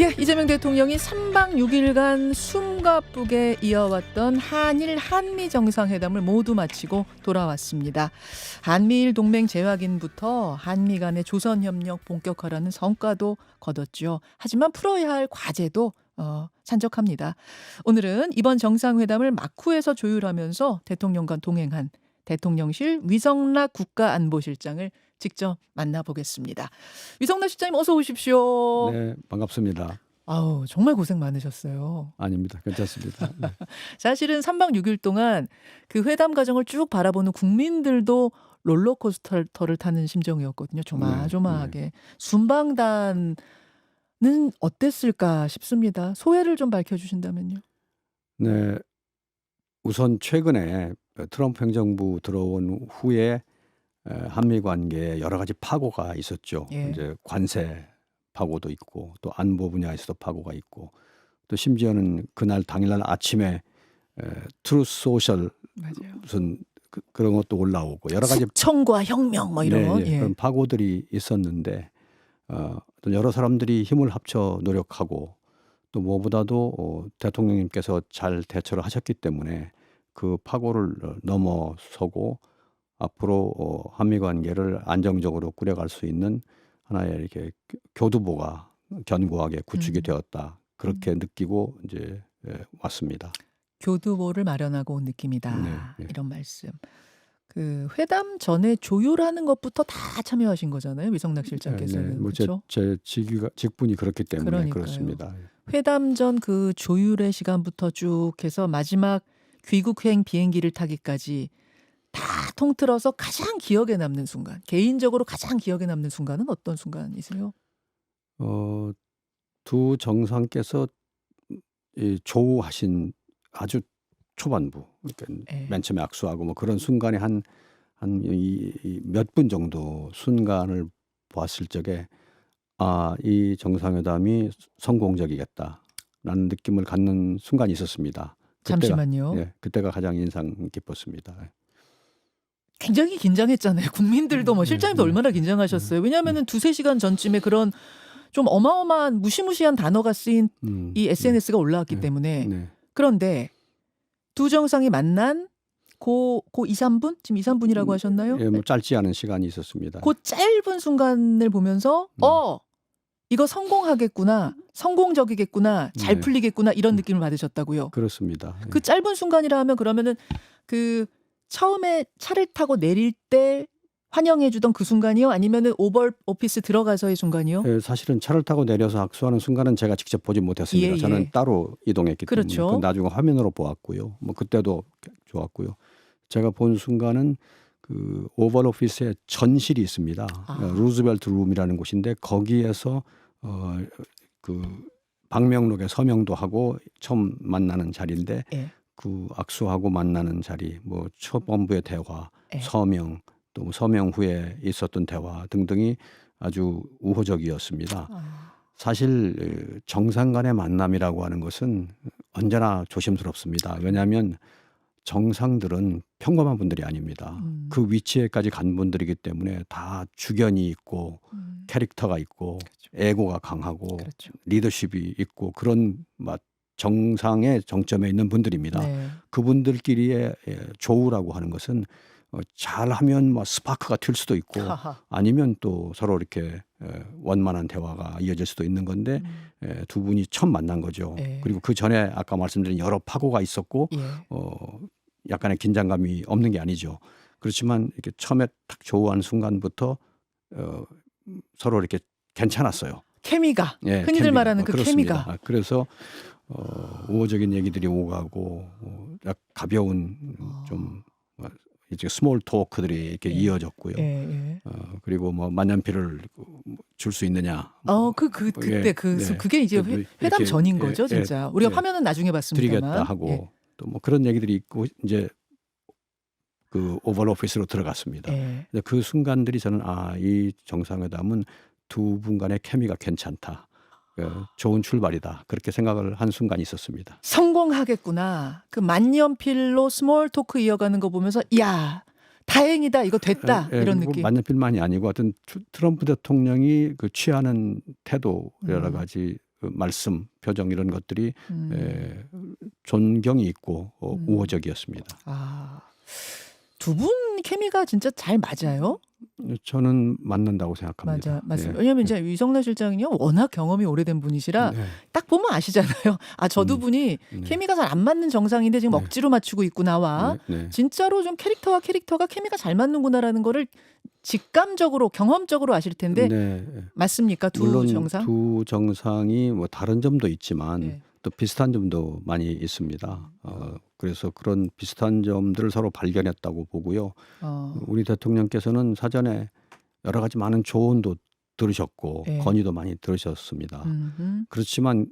예, 이재명 대통령이 3박 6일간 숨가쁘게 이어왔던 한일 한미 정상회담을 모두 마치고 돌아왔습니다. 한미일 동맹 재확인부터 한미 간의 조선협력 본격화라는 성과도 거뒀죠. 하지만 풀어야 할 과제도 산적합니다. 오늘은 이번 정상회담을 마쿠에서 조율하면서 대통령과 동행한 대통령실 위성락 국가안보실장을 직접 만나보겠습니다. 위성락 실장님 어서 오십시오. 네, 반갑습니다. 아우, 정말 고생 많으셨어요. 아닙니다. 괜찮습니다. 네. 사실은 3박 6일 동안 그 회담 과정을 쭉 바라보는 국민들도 롤러코스터를 타는 심정이었거든요. 조마조마하게. 순방단은 어땠을까 싶습니다. 소회를 좀 밝혀주신다면요. 네, 우선 최근에 트럼프 행정부 들어온 후에 한미 관계에 여러 가지 파고가 있었죠. 예. 이제 관세 파고도 있고 또 안보 분야에서도 파고가 있고 또 심지어는 그날 당일날 아침에 트루스 소셜 맞아요. 무슨 그런 것도 올라오고 여러 가지 숙청과 혁명 뭐 이런. 네, 그런 파고들이 있었는데 또 여러 사람들이 힘을 합쳐 노력하고 또 무엇보다도 대통령님께서 잘 대처를 하셨기 때문에 그 파고를 넘어서고 앞으로 한미 관계를 안정적으로 꾸려갈 수 있는 하나의 이렇게 교두보가 견고하게 구축이 되었다. 그렇게 느끼고 이제 왔습니다. 교두보를 마련하고 온 느낌이다. 네, 네. 이런 말씀. 그 회담 전에 조율하는 것부터 다 참여하신 거잖아요, 위성락 실장께서는. 뭐 그렇죠? 제 직분이 그렇기 때문에 그러니까요. 그렇습니다. 회담 전 그 조율의 시간부터 쭉 해서 마지막 귀국행 비행기를 타기까지 다 통틀어서 가장 기억에 남는 순간, 개인적으로 가장 기억에 남는 순간은 어떤 순간이세요? 두 정상께서 이 조우하신 아주 초반부, 그러니까 예. 맨 처음에 악수하고 뭐 그런 순간에 한 몇 분 정도 순간을 보았을 적에 이 정상회담이 성공적이겠다라는 느낌을 갖는 순간이 있었습니다. 잠시만요. 그때가 가장 인상 깊었습니다. 굉장히 긴장했잖아요. 국민들도 뭐 실장님도 네. 얼마나 긴장하셨어요. 왜냐하면 두세 시간 전쯤에 그런 좀 어마어마한 무시무시한 단어가 쓰인 이 SNS가 올라왔기 때문에. 네. 그런데 두 정상이 만난 고 2, 3분? 지금 2, 3분이라고 하셨나요? 뭐 짧지 않은 시간이 있었습니다. 그 짧은 순간을 보면서 이거 성공하겠구나, 성공적이겠구나, 잘 네. 풀리겠구나 이런 느낌을 받으셨다고요. 그렇습니다. 그 짧은 순간이라 하면 그러면은 그 처음에 차를 타고 내릴 때 환영해주던 그 순간이요? 아니면은 오벌 오피스 들어가서의 순간이요? 사실은 차를 타고 내려서 악수하는 순간은 제가 직접 보지 못했습니다. 예, 예. 저는 따로 이동했기 그렇죠. 때문에 나중에 화면으로 보았고요. 뭐 그때도 좋았고요. 제가 본 순간은 그 오벌 오피스에 전실이 있습니다. 루즈벨트 룸이라는 곳인데 거기에서 그 방명록에 서명도 하고 처음 만나는 자리인데 예. 그 악수하고 만나는 자리, 뭐 초본부의 대화, 예. 서명, 또 서명 후에 있었던 대화 등등이 아주 우호적이었습니다. 사실 정상 간의 만남이라고 하는 것은 언제나 조심스럽습니다. 왜냐하면 정상들은 평범한 분들이 아닙니다. 그 위치에까지 간 분들이기 때문에 다 주견이 있고 캐릭터가 있고 그렇죠. 에고가 강하고 그렇죠. 리더십이 있고 그런 정상의 정점에 있는 분들입니다. 네. 그분들끼리의 조우라고 하는 것은 잘하면 스파크가 튈 수도 있고 아니면 또 서로 이렇게 원만한 대화가 이어질 수도 있는 건데 두 분이 처음 만난 거죠. 예. 그리고 그 전에 아까 말씀드린 여러 파고가 있었고 예. 약간의 긴장감이 없는 게 아니죠. 그렇지만 이렇게 처음에 딱 조우하는 순간부터 서로 이렇게 괜찮았어요. 케미가. 예, 흔히들 케미가. 말하는 그 그렇습니다. 케미가. 그래서 우호적인 얘기들이 오가고 가벼운 좀 이제 스몰 토크들이 이렇게 이어졌고요. 예. 그리고 뭐 만년필을 줄 수 있느냐. 그때 예, 네. 그게 이제 이렇게, 회담 전인 거죠, 예, 진짜. 우리가 예. 화면은 나중에 봤습니다만. 드리겠다 하고 예. 또 뭐 그런 얘기들이 있고 이제 그 오벌 오피스로 들어갔습니다. 예. 근데 그 순간들이 저는 이 정상회담은 두 분 간의 케미가 괜찮다. 좋은 출발이다. 그렇게 생각을 한 순간이 있었습니다. 성공하겠구나. 그 만년필로 스몰 토크 이어가는 거 보면서 야, 다행이다. 이거 됐다. 이런 느낌. 만년필만이 아니고 하여튼 트럼프 대통령이 그 취하는 태도 여러 가지 그 말씀, 표정 이런 것들이 음. 존경이 있고 음. 우호적이었습니다. 아. 두 분 케미가 진짜 잘 맞아요? 저는 맞는다고 맞아, 생각합니다. 맞습니다. 예. 왜냐하면 예. 이제 유성래 실장이요 워낙 경험이 오래된 분이시라 네. 딱 보면 아시잖아요. 아, 저 두 음. 분이 네. 케미가 잘 안 맞는 정상인데 지금 네. 억지로 맞추고 있구나와 네. 네. 진짜로 좀 캐릭터와 캐릭터가 케미가 잘 맞는구나라는 거를 직감적으로 경험적으로 아실 텐데 네. 맞습니까? 두 물론 정상? 두 정상이 뭐 다른 점도 있지만 예. 또 비슷한 점도 많이 있습니다. 그래서 그런 비슷한 점들을 서로 발견했다고 보고요. 어. 우리 대통령께서는 사전에 여러 가지 많은 조언도 들으셨고 예. 건의도 많이 들으셨습니다. 음흠. 그렇지만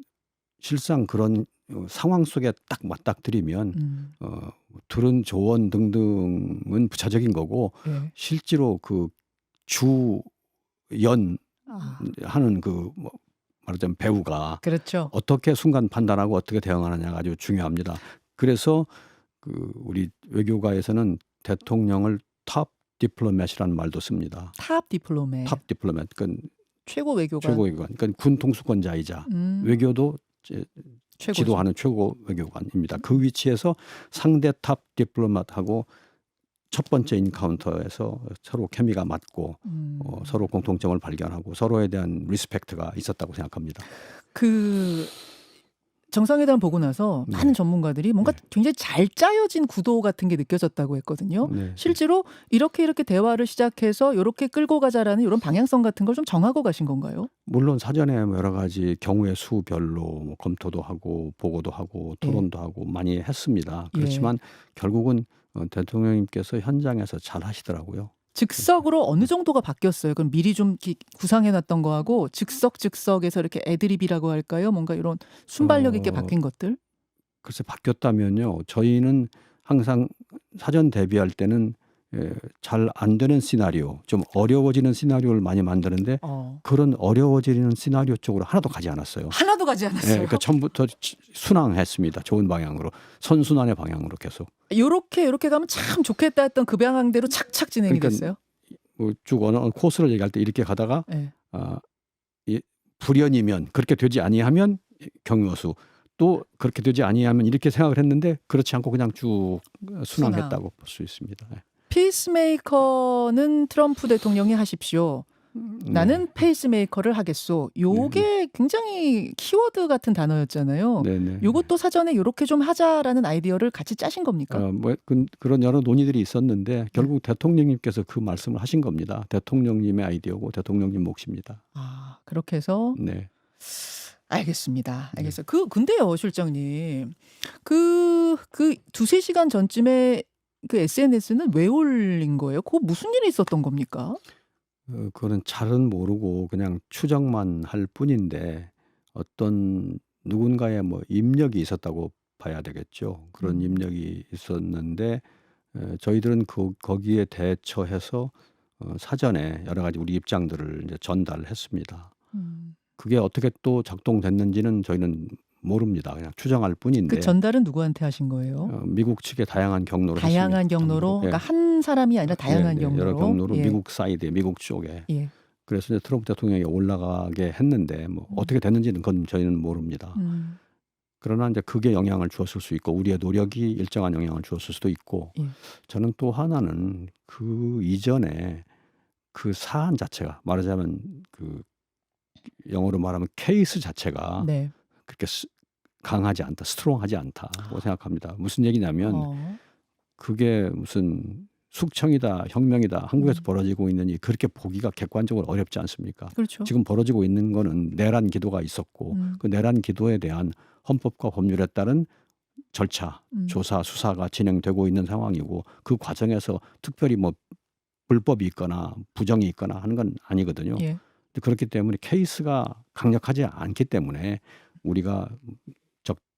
실상 그런 상황 속에 딱 맞닥뜨리면 들은 조언 등등은 부차적인 거고 예. 실제로 그 주연 아. 하는 그 뭐 말하자면 배우가 그렇죠. 어떻게 순간 판단하고 어떻게 대응하느냐가 아주 중요합니다. 그래서 그 우리 외교가에서는 대통령을 탑 디플로맷이라는 말도 씁니다. 탑 디플로맷. 탑 디플로맷. 그러니까 최고 외교관. 최고 외교관. 그러니까 군 통수권자이자 음. 외교도 이제 최고죠. 지도하는 최고 외교관입니다. 그 위치에서 상대 탑 디플로맷하고 첫 번째 인카운터에서 서로 케미가 맞고 서로 공통점을 발견하고 서로에 대한 리스펙트가 있었다고 생각합니다. 그 정상회담 보고 나서 네. 많은 전문가들이 뭔가 네. 굉장히 잘 짜여진 구도 같은 게 느껴졌다고 했거든요. 네. 실제로 이렇게 대화를 시작해서 이렇게 끌고 가자라는 이런 방향성 같은 걸 좀 정하고 가신 건가요? 물론 사전에 뭐 여러 가지 경우의 수별로 뭐 검토도 하고 보고도 하고 예. 토론도 하고 많이 했습니다. 예. 그렇지만 결국은 대통령님께서 현장에서 잘 하시더라고요. 즉석으로 어느 정도가 바뀌었어요? 그럼 미리 좀 구상해 놨던 거하고 즉석에서 이렇게 애드립이라고 할까요? 뭔가 이런 순발력 있게 바뀐 것들? 글쎄 바뀌었다면요. 저희는 항상 사전 대비할 때는 잘 안 되는 시나리오, 좀 어려워지는 시나리오를 많이 만드는데 그런 어려워지는 시나리오 쪽으로 하나도 가지 않았어요. 하나도 가지 않았어요. 그러니까 처음부터 순항했습니다. 좋은 방향으로. 선순환의 방향으로 계속. 요렇게 가면 참 좋겠다 했던 그 방향대로 착착 진행이 그러니까 됐어요? 뭐 쭉 어느 코스를 얘기할 때 이렇게 가다가 예. 불연이면 그렇게 되지 아니하면 경유어수 또 그렇게 되지 아니하면 이렇게 생각을 했는데 그렇지 않고 그냥 쭉 순항했다고 볼 수 있습니다. 피스메이커는 트럼프 대통령이 하십시오. 나는 페이스메이커를 하겠소. 요게 굉장히 키워드 같은 단어였잖아요. 네네. 요것도 사전에 요렇게 좀 하자라는 아이디어를 같이 짜신 겁니까? 뭐 그런 여러 논의들이 있었는데 결국 대통령님께서 그 말씀을 하신 겁니다. 대통령님의 아이디어고 대통령님 몫입니다. 아, 그렇게 해서 네. 알겠습니다. 알겠어요. 근데요, 실장님. 그 두세 시간 전쯤에 그 SNS는 왜 올린 거예요? 그거 무슨 일이 있었던 겁니까? 그거는 잘은 모르고 그냥 추정만 할 뿐인데 어떤 누군가의 뭐 입력이 있었다고 봐야 되겠죠. 그런 입력이 있었는데 저희들은 거기에 대처해서 사전에 여러 가지 우리 입장들을 이제 전달했습니다. 그게 어떻게 또 작동됐는지는 저희는 모릅니다. 그냥 추정할 뿐인데. 그 전달은 누구한테 하신 거예요? 미국 측의 다양한 경로로 다양한 했습니다. 경로로? 예. 그러니까 한 사람이 아니라 다양한 경로로? 여러 경로로 예. 미국 사이드에 미국 쪽에. 예. 그래서 이제 트럼프 대통령이 올라가게 했는데 뭐 어떻게 됐는지는 그건 저희는 모릅니다. 그러나 이제 그게 영향을 주었을 수 있고 우리의 노력이 일정한 영향을 주었을 수도 있고 예. 저는 또 하나는 그 이전에 그 사안 자체가 말하자면 그 영어로 말하면 케이스 자체가 네. 그렇게 강하지 않다, 스트롱하지 않다고 생각합니다. 무슨 얘기냐면 그게 무슨 숙청이다, 혁명이다, 한국에서 벌어지고 있는 이 그렇게 보기가 객관적으로 어렵지 않습니까? 그렇죠. 지금 벌어지고 있는 거는 내란 기도가 있었고 그 내란 기도에 대한 헌법과 법률에 따른 절차, 조사, 수사가 진행되고 있는 상황이고 그 과정에서 특별히 뭐 불법이 있거나 부정이 있거나 하는 건 아니거든요. 예. 그렇기 때문에 케이스가 강력하지 않기 때문에 우리가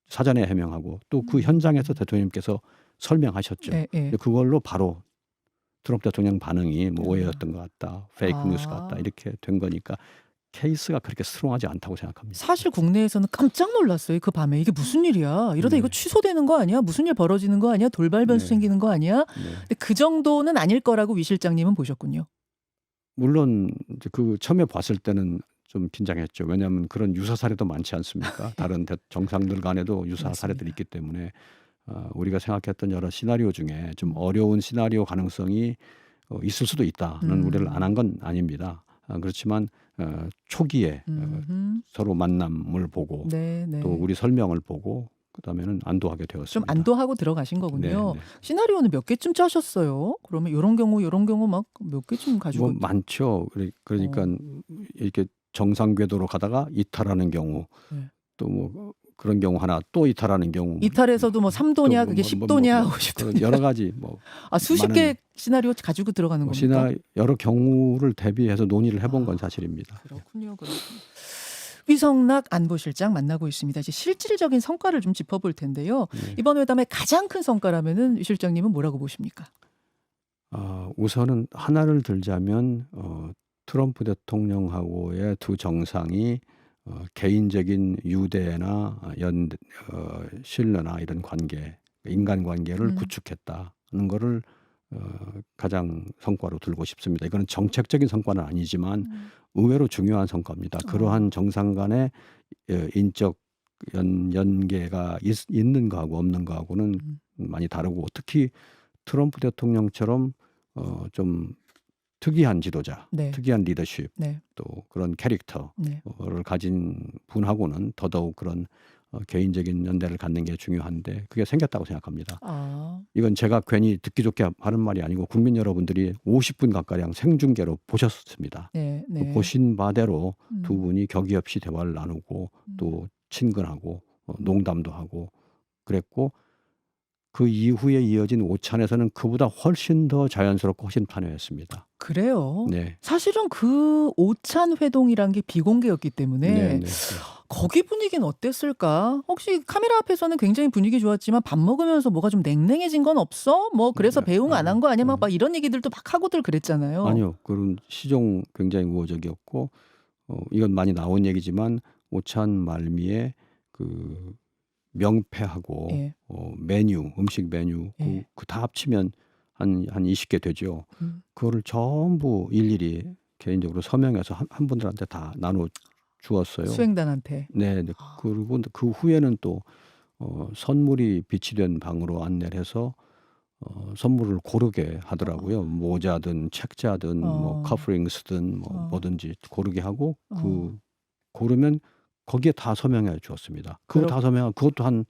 사전에 해명하고 또 그 현장에서 대통령님께서 설명하셨죠. 예. 그걸로 바로 트럼프 대통령 반응이 뭐 오해였던 것 같다, 페이크 뉴스 같다 이렇게 된 거니까 케이스가 그렇게 스트롱하지 않다고 생각합니다. 사실 국내에서는 깜짝 놀랐어요. 그 밤에 이게 무슨 일이야? 이러다 이거 취소되는 거 아니야? 무슨 일 벌어지는 거 아니야? 돌발 변수 생기는 거 아니야? 근데 그 정도는 아닐 거라고 위 실장님은 보셨군요. 물론 이제 그 처음에 봤을 때는 좀 긴장했죠. 왜냐하면 그런 유사 사례도 많지 않습니까? 다른 정상들 간에도 유사 사례들이 맞습니다. 있기 때문에 우리가 생각했던 여러 시나리오 중에 좀 음. 어려운 시나리오 가능성이 있을 수도 있다는 우려를 안 한 음. 건 아닙니다. 그렇지만 초기에 음흠. 서로 만남을 보고 네, 또 네. 우리 설명을 보고 그다음에는 안도하게 좀 되었습니다. 안도하고 들어가신 네, 거군요. 네. 시나리오는 몇 개쯤 짜셨어요? 그러면 요런 경우 막 몇 개쯤 뭐 가지고 많죠. 그러니까 어. 이렇게 정상 궤도로 가다가 이탈하는 경우, 네. 또 뭐 그런 경우 하나, 또 이탈하는 경우, 이탈에서도 뭐 3 또 도냐 그게 10 도냐 50 그런 도냐. 여러 가지 뭐 아 수십 많은 개 시나리오 가지고 들어가는 겁니까? 여러 경우를 대비해서 논의를 해본 건 아 사실입니다. 그렇군요. 위성락 안보실장 만나고 있습니다. 이제 실질적인 성과를 좀 짚어볼 텐데요. 네. 이번 회담의 가장 큰 성과라면은 위 실장님은 뭐라고 보십니까? 우선은 하나를 들자면 트럼프 대통령하고의 두 정상이 개인적인 유대나 신뢰나 이런 관계, 인간관계를 구축했다는 거를 가장 성과로 들고 싶습니다. 이거는 정책적인 성과는 아니지만 의외로 중요한 성과입니다. 그러한 정상 간의 인적 연계가 있는 거하고 없는 거하고는 많이 다르고, 특히 트럼프 대통령처럼 좀 특이한 지도자, 네. 특이한 리더십, 네. 또 그런 캐릭터를 네. 가진 분하고는 더더욱 그런 개인적인 연대를 갖는 게 중요한데 그게 생겼다고 생각합니다. 아. 이건 제가 괜히 듣기 좋게 하는 말이 아니고 국민 여러분들이 50분 가까이 생중계로 보셨습니다. 네. 네. 보신 바대로 두 분이 격의 없이 대화를 나누고 또 친근하고 농담도 하고 그랬고, 그 이후에 이어진 오찬에서는 그보다 훨씬 더 자연스럽고 훨씬 편해했습니다. 그래요? 네. 사실은 그 오찬 회동이란 게 비공개였기 때문에 네, 네. 거기 분위기는 어땠을까? 혹시 카메라 앞에서는 굉장히 분위기 좋았지만 밥 먹으면서 뭐가 좀 냉랭해진 건 없어? 뭐 그래서 배웅 안 한 거 아니야? 막 이런 얘기들도 막 하고들 그랬잖아요. 아니요. 그런 시종 굉장히 우호적이었고, 이건 많이 나온 얘기지만 오찬 말미에 그 명패하고 예. 메뉴, 음식 메뉴 예. 그 다 합치면 한 20개 되죠. 그거를 전부 일일이 개인적으로 서명해서 한 분들한테 다 나눠 주었어요. 수행단한테. 네, 네. 그리고 그 후에는 또 선물이 비치된 방으로 안내를 해서 선물을 고르게 하더라고요. 모자든 책자든 뭐 커플링스든 뭐든지 고르게 하고 고르면 거기에 다 서명해 주었습니다. 그거 다 서명한 그것도 한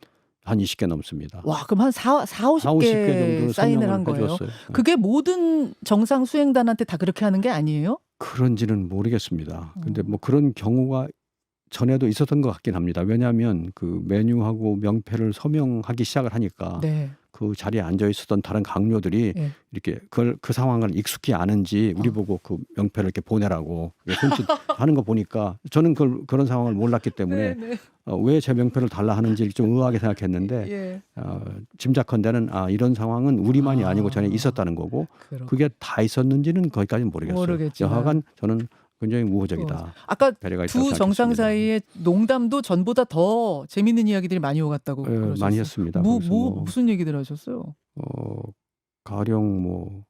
20개 넘습니다. 와, 그럼 한 50개 정도는 사인을 서명을 한 거예요? 해줬어요. 그게 모든 정상 수행단한테 다 그렇게 하는 게 아니에요? 그런지는 모르겠습니다. 근데 뭐 그런 경우가 전에도 있었던 것 같긴 합니다. 왜냐하면 그 메뉴하고 명패를 서명하기 시작을 하니까 네. 그 자리에 앉아 있었던 다른 강요들이 예. 이렇게 그 상황을 익숙히 아는지 우리 보고 그 명패를 이렇게 보내라고 손짓 하는 거 보니까 저는 그런 상황을 몰랐기 때문에 왜 제 명패를 달라 하는지 좀 의아하게 생각했는데 예. 짐작컨대는 이런 상황은 우리만이 아니고 전에 있었다는 거고, 그게 다 있었는지는 거기까지는 모르겠어요. 여하간 저는 굉장히 우호적이다. 아까 배려가 있다고 두 정상 생각했습니다. 사이에 농담도 전보다 더 재밌는 이야기들이 많이 오갔다고 그러셨어요. 많이 했습니다. 무슨 얘기들 하셨어요? 가령 뭐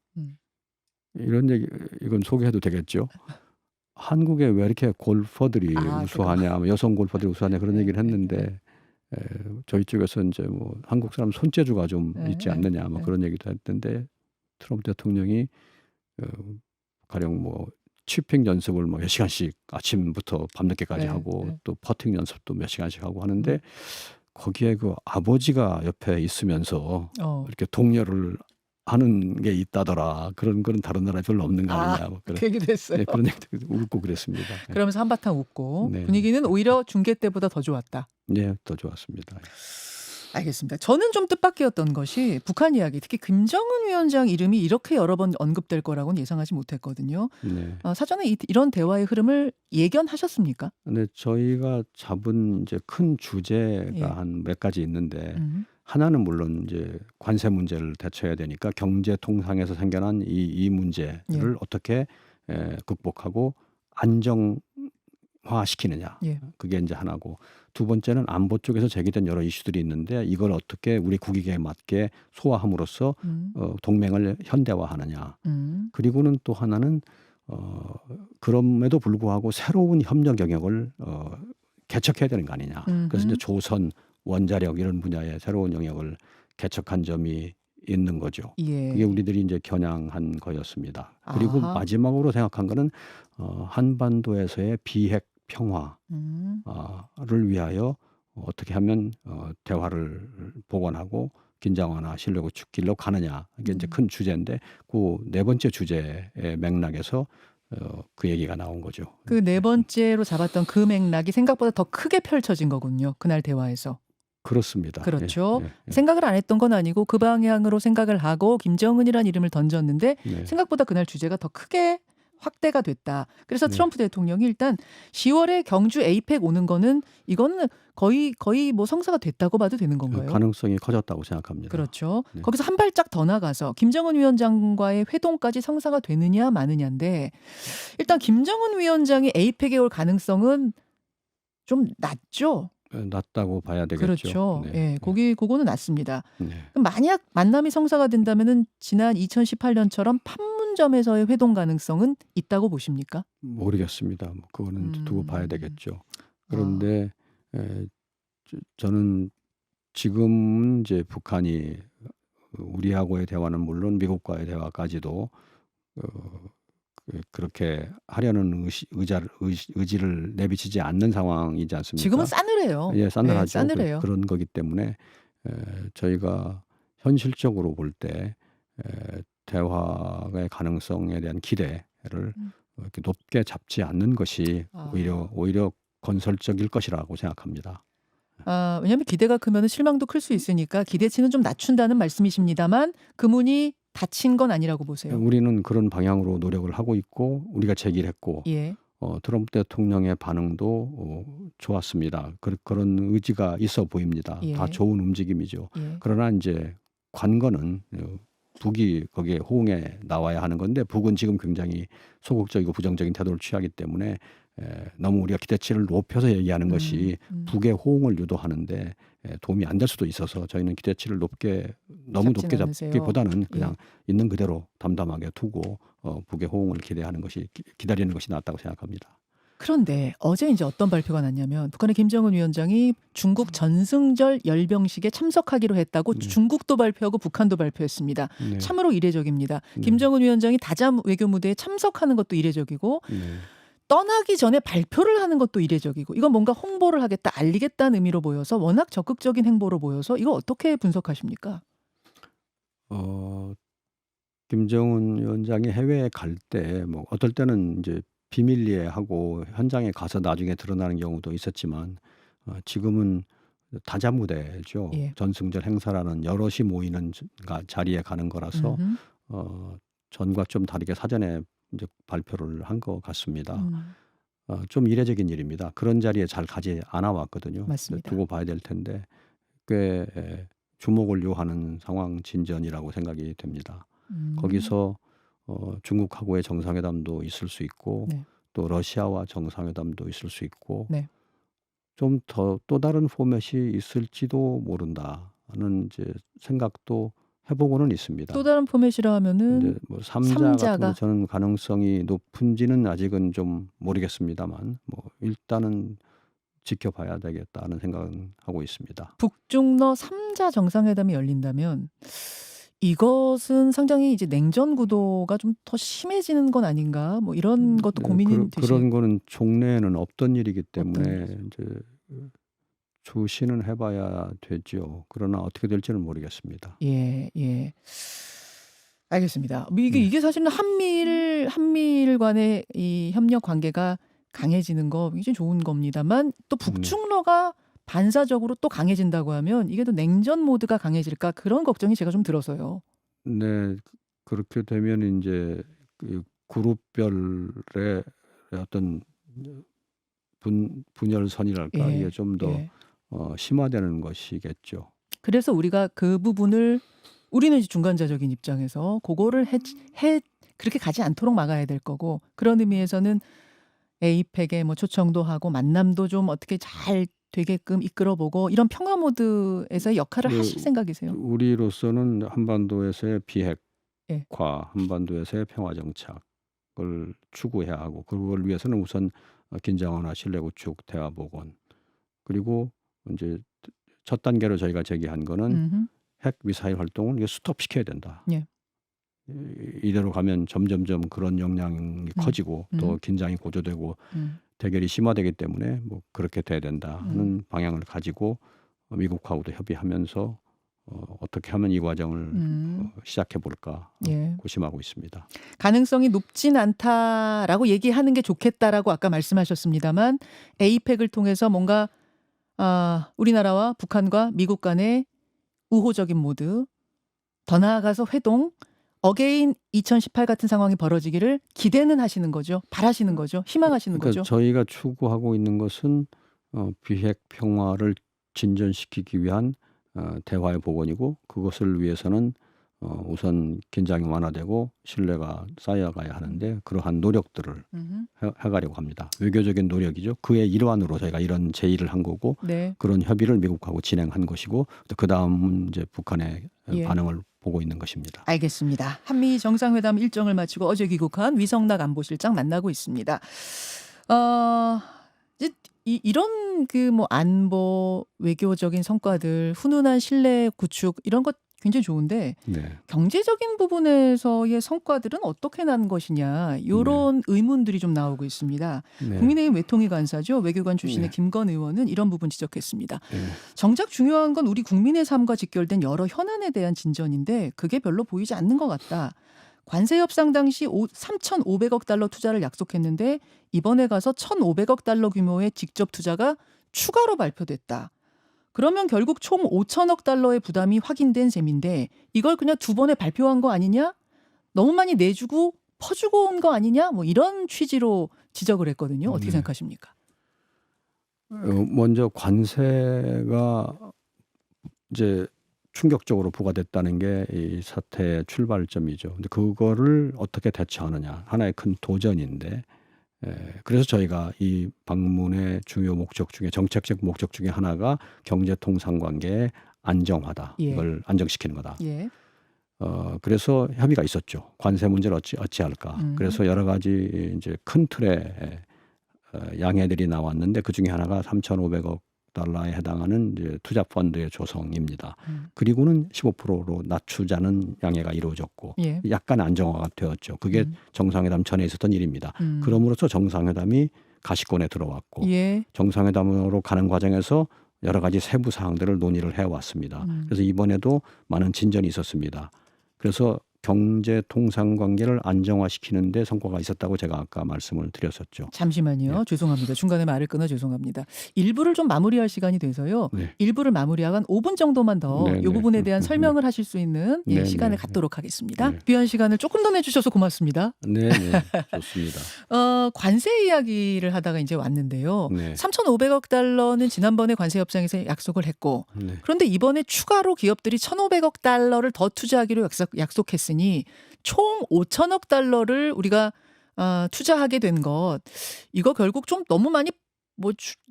이런 얘기, 이건 소개해도 되겠죠? 한국에 왜 이렇게 골퍼들이 우수하냐, 여성 골퍼들이 우수하냐 그런 얘기를 했는데 저희 쪽에서 이제 뭐 한국 사람 손재주가 좀 있지 않느냐 뭐 그런 얘기도 했는데, 트럼프 대통령이 가령 뭐 치핑 연습을 뭐 몇 시간씩 아침부터 밤늦게까지 하고 또 퍼팅 연습도 몇 시간씩 하고 하는데 거기에 그 아버지가 옆에 있으면서 이렇게 독려를 하는 게 있다더라. 그런 거는 다른 나라에 별로 없는 거 아니냐. 뭐 그 얘기도 했어요. 네, 그런 얘기도 웃고 그랬습니다. 그러면서 한바탕 웃고 네. 분위기는 오히려 중계 때보다 더 좋았다. 네, 더 좋았습니다. 알겠습니다. 저는 좀 뜻밖이었던 것이 북한 이야기, 특히 김정은 위원장 이름이 이렇게 여러 번 언급될 거라고는 예상하지 못했거든요. 네. 사전에 이런 대화의 흐름을 예견하셨습니까? 네, 저희가 잡은 이제 큰 주제가 한 몇 가지 있는데 하나는 물론 이제 관세 문제를 대처해야 되니까 경제 통상에서 생겨난 이 문제를 어떻게 극복하고 안정화시키느냐. 그게 이제 하나고, 두 번째는 안보 쪽에서 제기된 여러 이슈들이 있는데 이걸 어떻게 우리 국익에 맞게 소화함으로써 동맹을 현대화하느냐. 그리고는 또 하나는 그럼에도 불구하고 새로운 협력 영역을 개척해야 되는 거 아니냐. 그래서 이제 음흠. 조선, 원자력 이런 분야의 새로운 영역을 개척한 점이 있는 거죠. 그게 예. 우리들이 이제 겨냥한 거였습니다. 그리고 아하. 마지막으로 생각한 거는 한반도에서의 비핵 평화를 음. 위하여 어떻게 하면 대화를 복원하고 긴장 완화, 신뢰 구축 길로 가느냐. 이게 이제 큰 주제인데 그 네 번째 주제의 맥락에서 그 얘기가 나온 거죠. 그 네 번째로 잡았던 그 맥락이 생각보다 더 크게 펼쳐진 거군요. 그날 대화에서. 그렇습니다. 예, 그렇죠. 예, 예. 생각을 안 했던 건 아니고 그 방향으로 생각을 하고 김정은이라는 이름을 던졌는데 네, 생각보다 그날 주제가 더 크게 확대가 됐다. 그래서 네. 트럼프 대통령이 일단 10월에 경주 에이펙 오는 거는 이거는 거의 뭐 성사가 됐다고 봐도 되는 그 건가요? 가능성이 커졌다고 생각합니다. 그렇죠. 네. 거기서 한 발짝 더 나가서 김정은 위원장과의 회동까지 성사가 되느냐 마느냐인데 일단 김정은 위원장이 에이펙에 올 가능성은 좀 낮죠. 낮다고 봐야 되겠죠. 그렇죠. 네, 예, 그거는 낮습니다. 네. 그럼 만약 만남이 성사가 된다면은 지난 2018년처럼 판문점에서의 회동 가능성은 있다고 보십니까? 모르겠습니다. 뭐 그거는 두고 봐야 되겠죠. 아, 그런데 저는 지금 이제 북한이 우리하고의 대화는 물론 미국과의 대화까지도 그렇게 하려는 의지를 내비치지 않는 상황이지 않습니까? 지금은 싸늘해요. 예, 싸늘하죠. 싸늘해요. 그런 거기 때문에 저희가 현실적으로 볼 때 대화의 가능성에 대한 기대를 이렇게 높게 잡지 않는 것이 아. 오히려 건설적일 것이라고 생각합니다. 왜냐하면 기대가 크면 실망도 클 수 있으니까 기대치는 좀 낮춘다는 말씀이십니다만 그 문이 닫힌 건 아니라고 보세요. 우리는 그런 방향으로 노력을 하고 있고 우리가 제기를 했고 예. 트럼프 대통령의 반응도 좋았습니다. 그런 의지가 있어 보입니다. 예. 다 좋은 움직임이죠. 예. 그러나 이제 관건은 북이 거기에 호응에 나와야 하는 건데 북은 지금 굉장히 소극적이고 부정적인 태도를 취하기 때문에 너무 우리가 기대치를 높여서 얘기하는 것이 북의 호응을 유도하는데 도움이 안 될 수도 있어서 저희는 기대치를 너무 잡진 높게 않으세요. 잡기보다는 그냥 있는 그대로 담담하게 두고 북의 호응을 기다리는 것이 낫다고 생각합니다. 그런데 어제 이제 어떤 발표가 났냐면 북한의 김정은 위원장이 중국 전승절 열병식에 참석하기로 했다고 중국도 발표하고 북한도 발표했습니다. 네. 참으로 이례적입니다. 네. 김정은 위원장이 다자 외교 무대에 참석하는 것도 이례적이고 네. 떠나기 전에 발표를 하는 것도 이례적이고 이건 뭔가 홍보를 하겠다, 알리겠다는 의미로 보여서 워낙 적극적인 행보로 보여서 이거 어떻게 분석하십니까? 김정은 위원장이 해외에 갈 때 뭐 어떨 때는 이제 비밀리에 하고 현장에 가서 나중에 드러나는 경우도 있었지만 지금은 다자무대죠. 예. 전승절 행사라는 여럿이 모이는 자리에 가는 거라서 전과 좀 다르게 사전에 이제 발표를 한 것 같습니다. 좀 이례적인 일입니다. 그런 자리에 잘 가지 않아 왔거든요. 맞습니다. 두고 봐야 될 텐데 꽤 주목을 요하는 상황 진전이라고 생각이 됩니다. 거기서 중국하고의 정상회담도 있을 수 있고 네. 또 러시아와 정상회담도 있을 수 있고 네. 좀 더 또 다른 포맷이 있을지도 모른다는 이제 생각도 해보고는 있습니다. 또 다른 포맷이라 하면은 이제 뭐 3자 같은 삼자가 거 저는 가능성이 높은지는 아직은 좀 모르겠습니다만 뭐 일단은 지켜봐야 되겠다는 생각은 하고 있습니다. 북중러 3자 정상회담이 열린다면 이것은 상당히 이제 냉전 구도가 좀 더 심해지는 건 아닌가? 뭐 이런 것도 고민이 그런 거는 종래에는 없던 일이기 때문에 일이죠. 이제 조시는 해봐야 되죠. 그러나 어떻게 될지는 모르겠습니다. 예, 예. 알겠습니다. 뭐 네. 이게 사실은 한미일 간의 이 협력 관계가 강해지는 거 이게 좋은 겁니다만 또 북중러가 반사적으로 또 강해진다고 하면 이게 또 냉전 모드가 강해질까 그런 걱정이 제가 좀 들어서요. 네, 그렇게 되면 이제 그 그룹별의 어떤 분열선이랄까 예, 이게 좀 더 예. 심화되는 것이겠죠. 그래서 우리가 그 부분을 우리는 이제 중간자적인 입장에서 그거를 그렇게 가지 않도록 막아야 될 거고 그런 의미에서는 에이펙에 뭐 초청도 하고 만남도 좀 어떻게 잘 되게끔 이끌어보고 이런 평화 모드에서의 역할을 하실 생각이세요? 우리로서는 한반도에서의 비핵화, 예. 한반도에서의 평화 정착 추구해야 하고 그걸 위해서는 우선 긴장 완화, 신뢰 구축, 대화 복원 그리고 이제 첫 단계로 저희가 제기한 거는 음흠. 핵 미사일 활동을 이게 스톱시켜야 된다. 예. 이대로 가면 점점점 그런 역량이 커지고 또 음. 긴장이 고조되고 음. 대결이 심화되기 때문에 뭐 그렇게 돼야 된다 하는 방향을 가지고 미국하고도 협의하면서 어떻게 하면 이 과정을 시작해 볼까 예. 고심하고 있습니다. 가능성이 높진 않다라고 얘기하는 게 좋겠다라고 아까 말씀하셨습니다만 에이펙을 통해서 뭔가 우리나라와 북한과 미국 간의 우호적인 모드, 더 나아가서 회동, 어게인 2018 같은 상황이 벌어지기를 기대는 하시는 거죠. 바라시는 거죠. 희망하시는 그러니까 거죠. 저희가 추구하고 있는 것은 비핵 평화를 진전시키기 위한 대화의 복원이고 그것을 위해서는 우선 긴장이 완화되고 신뢰가 쌓여가야 하는데 그러한 노력들을 해가려고 합니다. 외교적인 노력이죠. 그의 일환으로 저희가 이런 제의를 한 거고 네. 그런 협의를 미국하고 진행한 것이고 그 다음은 이제 북한의 예. 반응을 보고 있는 것입니다. 알겠습니다. 한미 정상회담 일정을 마치고 어제 귀국한 위성락 안보실장 만나고 있습니다. 이제 이런 그 뭐 안보 외교적인 성과들, 훈훈한 신뢰 구축 이런 것 굉장히 좋은데 네. 경제적인 부분에서의 성과들은 어떻게 난 것이냐 이런 의문들이 좀 나오고 있습니다. 네. 국민의힘 외통위 간사죠. 외교관 출신의 네. 김건 의원은 이런 부분 지적했습니다. 네. 정작 중요한 건 우리 국민의 삶과 직결된 여러 현안에 대한 진전인데 그게 별로 보이지 않는 것 같다. 관세 협상 당시 3,500억 달러 투자를 약속했는데 이번에 가서 1,500억 달러 규모의 직접 투자가 추가로 발표됐다. 그러면 결국 총 5천억 달러의 부담이 확인된 셈인데 이걸 그냥 두 번에 발표한 거 아니냐? 너무 많이 내주고 퍼주고 온 거 아니냐? 뭐 이런 취지로 지적을 했거든요. 어떻게 생각하십니까? 먼저 관세가 이제 충격적으로 부과됐다는 게 이 사태의 출발점이죠. 근데 그거를 어떻게 대처하느냐 하나의 큰 도전인데 그래서 저희가 이 방문의 주요 목적 중에 정책적 목적 중에 하나가 경제 통상 관계의 안정화다. 예. 이걸 안정시키는 거다. 예. 그래서 협의가 있었죠. 관세 문제를 어찌할까. 그래서 여러 가지 이제 큰 틀의 양해들이 나왔는데 그 중에 하나가 3,500억 달러에 해당하는 이제 투자 펀드의 조성입니다. 그리고는 15%로 낮추자는 양해가 이루어졌고 예. 약간 안정화가 되었죠. 그게 정상회담 전에 있었던 일입니다. 그럼으로써 정상회담이 가시권에 들어왔고 예. 정상회담으로 가는 과정에서 여러 가지 세부 사항들을 논의를 해왔습니다. 그래서 이번에도 많은 진전이 있었습니다. 그래서 경제 통상 관계를 안정화시키는 데 성과가 있었다고 제가 아까 말씀을 드렸었죠. 잠시만요. 죄송합니다. 중간에 말을 끊어 죄송합니다. 일부를 좀 마무리할 시간이 돼서요. 네. 일부를 마무리하고 한 5분 정도만 더 이 네, 부분에 네. 대한 설명을 하실 수 있는 네, 시간을 네. 갖도록 하겠습니다. 네. 귀한 시간을 조금 더 내주셔서 고맙습니다. 네, 좋습니다. 관세 이야기를 하다가 이제 왔는데요. 네. 3,500억 달러는 지난번에 관세 협상에서 약속을 했고 네. 그런데 이번에 추가로 기업들이 1,500억 달러를 더 투자하기로 약속했으니 총 5천억 달러를 우리가 투자하게 된 것 이거 결국 좀 너무 많이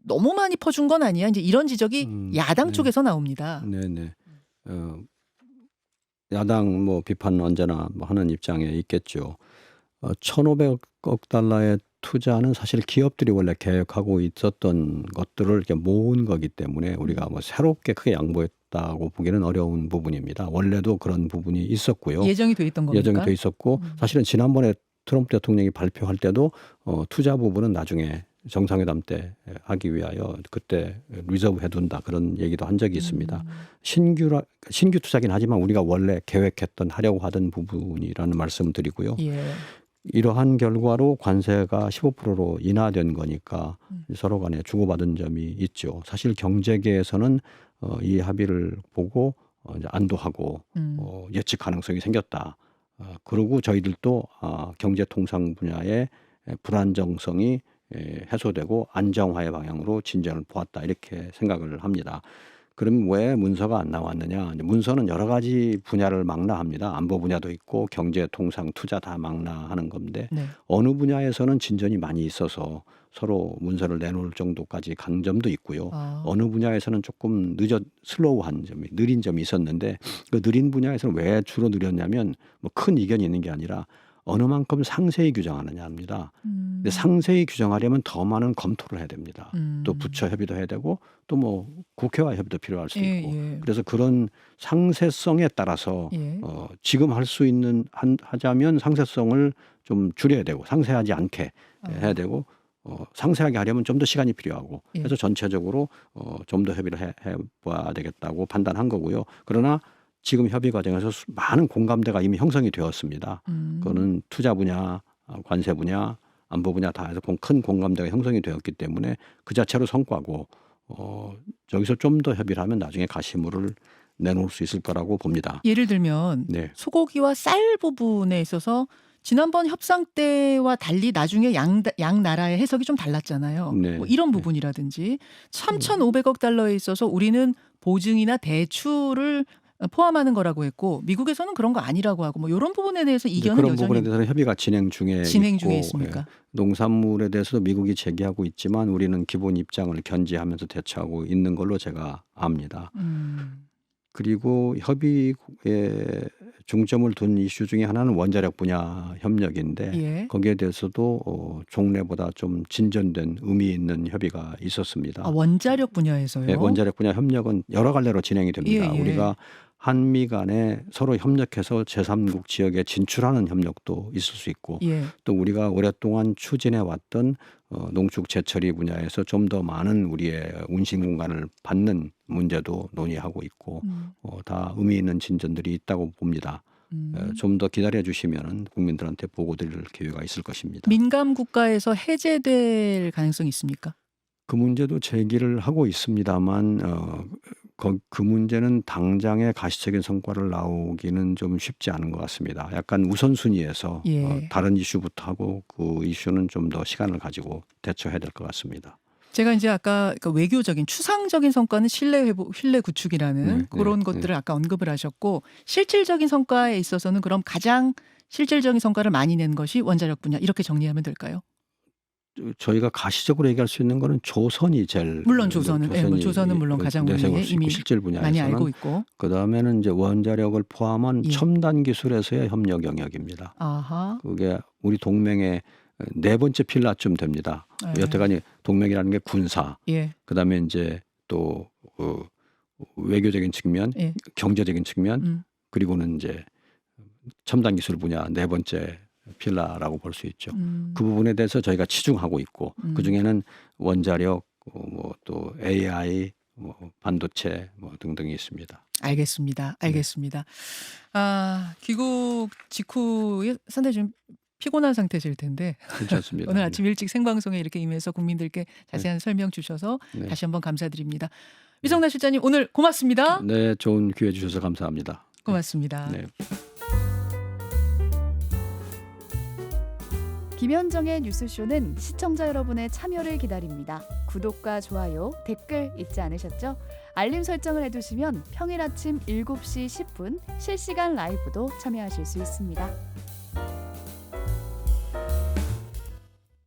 너무 많이 퍼준 건 아니야? 이제 이런 지적이 야당 네. 쪽에서 나옵니다. 네네. 야당 뭐 비판 언제나 뭐 하는 입장에 있겠죠. 1,500억 달러의 투자는 사실 기업들이 원래 계획하고 있었던 것들을 이렇게 모은 거기 때문에 우리가 뭐 새롭게 크게 양보했다고 보기는 어려운 부분입니다. 원래도 그런 부분이 있었고요. 예정이 돼 있던 겁니까? 예정이 돼 있었고 사실은 지난번에 트럼프 대통령이 발표할 때도 투자 부분은 나중에 정상회담 때 하기 위하여 그때 리저브 해둔다 그런 얘기도 한 적이 있습니다. 신규 투자긴 하지만 우리가 원래 계획했던 하려고 하던 부분이라는 말씀 드리고요. 예. 이러한 결과로 관세가 15%로 인하된 거니까 서로 간에 주고받은 점이 있죠. 사실 경제계에서는 이 합의를 보고 이제 안도하고 예측 가능성이 생겼다. 그리고 저희들도 경제 통상 분야의 불안정성이 해소되고 안정화의 방향으로 진전을 보았다 이렇게 생각을 합니다. 그럼 왜 문서가 안 나왔느냐? 문서는 여러 가지 분야를 망라합니다. 안보 분야도 있고 경제, 통상, 투자 다 망라하는 건데 네. 어느 분야에서는 진전이 많이 있어서 서로 문서를 내놓을 정도까지 간 점도 있고요. 어느 분야에서는 조금 슬로우한 점이 느린 점이 있었는데 그 느린 분야에서는 왜 주로 느렸냐면 뭐 큰 이견이 있는 게 아니라 어느 만큼 상세히 규정하느냐입니다. 근데 음. 상세히 규정하려면 더 많은 검토를 해야 됩니다. 또 음. 부처 협의도 해야 되고 또 뭐 국회와 협의도 필요할 수 예, 있고 예. 그래서 그런 상세성에 따라서 예. 지금 할 수 있는 하자면 상세성을 좀 줄여야 되고 상세하지 않게 해야 어. 되고 상세하게 하려면 좀 더 시간이 필요하고 예. 해서 전체적으로 좀 더 협의를 해 봐야 되겠다고 판단한 거고요. 그러나 지금 협의 과정에서 많은 공감대가 이미 형성이 되었습니다. 그거는 투자 분야, 관세 분야, 안보 분야 다 해서 큰 공감대가 형성이 되었기 때문에 그 자체로 성과고 저기서 좀 더 협의를 하면 나중에 가시물을 내놓을 수 있을 거라고 봅니다. 예를 들면 네. 소고기와 쌀 부분에 있어서 지난번 협상 때와 달리 나중에 양 나라의 해석이 좀 달랐잖아요. 네. 뭐 이런 네. 부분이라든지 3,500억 달러에 있어서 우리는 보증이나 대출을 포함하는 거라고 했고 미국에서는 그런 거 아니라고 하고 뭐 이런 부분에 대해서 이제 이견은 그런 부분에 여전히 대해서는 협의가 진행 중에 진행 있고 중에 있습니까? 농산물에 대해서도 미국이 제기하고 있지만 우리는 기본 입장을 견지하면서 대처하고 있는 걸로 제가 압니다. 그리고 협의에 중점을 둔 이슈 중에 하나는 원자력 분야 협력인데 예. 거기에 대해서도 종래보다 좀 진전된 의미 있는 협의가 있었습니다. 아, 원자력 분야에서요? 네, 원자력 분야 협력은 여러 갈래로 진행이 됩니다. 예, 예. 우리가 한미 간에 서로 협력해서 제3국 지역에 진출하는 협력도 있을 수 있고 예. 또 우리가 오랫동안 추진해 왔던 농축 재처리 분야에서 좀 더 많은 우리의 운신 공간을 받는 문제도 논의하고 있고 다 의미 있는 진전들이 있다고 봅니다. 좀 더 기다려 주시면 국민들한테 보고 드릴 기회가 있을 것입니다. 민감 국가에서 해제될 가능성이 있습니까? 그 문제도 제기를 하고 있습니다만 그 문제는 당장의 가시적인 성과를 나오기는 좀 쉽지 않은 것 같습니다. 약간 우선순위에서 예. 다른 이슈부터 하고 그 이슈는 좀 더 시간을 가지고 대처해야 될 것 같습니다. 제가 이제 아까 그 외교적인 추상적인 성과는 신뢰 회복, 신뢰 구축이라는 네, 그런 네, 것들을 아까 언급을 하셨고 실질적인 성과에 있어서는 그럼 가장 실질적인 성과를 많이 낸 것이 원자력 분야 이렇게 정리하면 될까요? 저희가 가시적으로 얘기할 수 있는 거는 조선이 제일 물론 조선은 예, 뭐 조선은 물론 가장 내세울 우위에 수 있고 이미 실질 많이 분야에서는 알고 있고. 그다음에는 이제 원자력을 포함한 예. 첨단 기술에서의 협력 영역입니다. 아하. 그게 우리 동맹의 네 번째 필라쯤 됩니다. 예. 여태까지 동맹이라는 게 군사, 예. 그다음에 이제 또 외교적인 측면, 예. 경제적인 측면, 음. 그리고는 이제 첨단 기술 분야 네 번째 필라라고 볼 수 있죠. 그 부분에 대해서 저희가 치중하고 있고 그 중에는 원자력, 뭐 또 AI, 뭐 반도체 뭐 등등이 있습니다. 알겠습니다. 알겠습니다. 아, 귀국 직후에 상당히 좀 피곤한 상태실 텐데 괜찮습니다. 오늘 아침 일찍 생방송에 이렇게 임해서 국민들께 자세한 설명 주셔서 네. 다시 한번 감사드립니다. 위성남 실장님 오늘 고맙습니다. 네, 좋은 기회 주셔서 감사합니다. 고맙습니다. 네. 김현정의 뉴스쇼는 시청자 여러분의 참여를 기다립니다. 구독과 좋아요, 댓글 잊지 않으셨죠? 알림 설정을 해두시면 평일 아침 7시 10분 실시간 라이브도 참여하실 수 있습니다.